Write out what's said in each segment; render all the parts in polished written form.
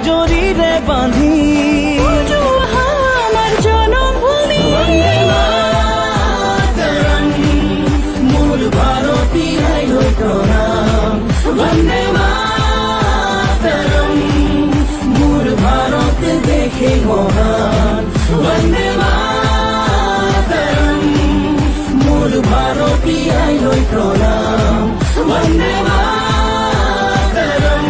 জরিরে বাঁধি আমার জন্মভূমি মূল ভারতীয় প্রণাম বন্দে মাতরম মূল ভারত দেখে মহান বন্দে মাতরম মূল ভারতীয় প্রণাম বন্দে মাতরম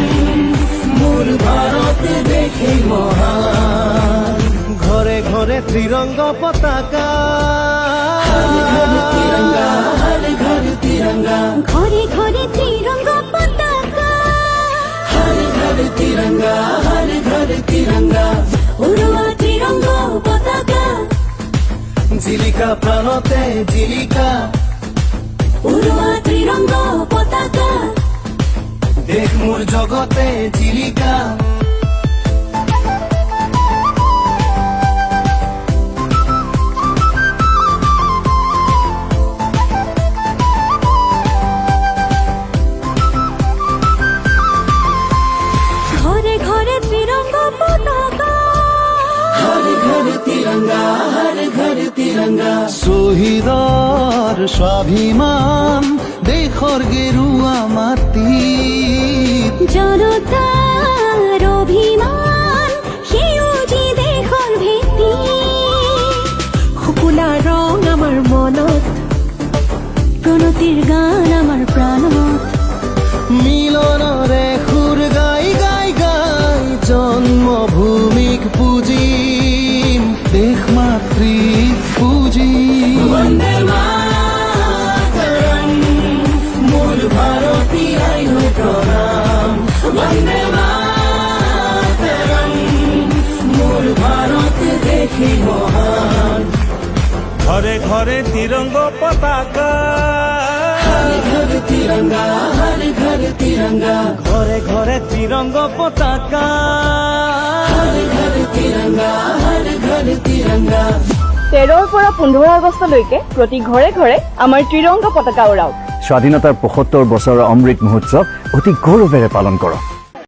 মূল ভারত দেখে মহান ঘরে ঘরে ত্রিরঙ্গ পতাকা তিরঙ্গা হর ঘর তিরঙ্গা ঘরে ঘরে ত্রিরঙ্গ পতাকা হর ঘর তিরঙ্গা হর ঘর তিরঙ্গা উড়ুয়া ত্রিরঙ্গ পতাকা জিলিকা প্রাণতে জিলিকা উড়ুয়া ত্রিরঙ্গ পতাকা দেখ মোর জগতে জিলিকা ঘরে ঘরে ত্রিরঙ্গ পতাকা হর ঘর তিরঙ্গা হর ঘর তিরঙ্গা শহীদর স্বাভিমান দেশৰ গেৰুৱা মাটি জনতাৰ অভিমান সেউজী দেশৰ ভেটি শুকুলা ৰং আমাৰ মনত প্ৰণতিৰ গান আমাৰ প্ৰাণত মিলনৰে সুৰ গাই গাই গাই জন্মভূমিক পুজিম দেশ মাতৃক পুজিম বন্দে মাতৰম মূল ভাৰতীয় প্ৰণাম বন্দে মাতৰম মূল ভাৰত দেখি মহান ঘরে ঘরে তিরঙ্গ পতাকা হর ঘর তিরঙ্গা হর ঘর তিরঙ্গা ঘরে ঘরে ত্রিরঙ্গ পতাকা হর ঘর তিরঙ্গা হর ঘর তিরঙ্গা 13ৰ পৰা 15 আগষ্টলৈকে প্ৰতি ঘৰে ঘৰে আমাৰ ত্ৰিৰংগ পতাকা উৰাওক স্বাধীনতাৰ 75 বছৰৰ অমৃত মহোৎসৱ অতি গৌৰৱেৰে পালন কৰক।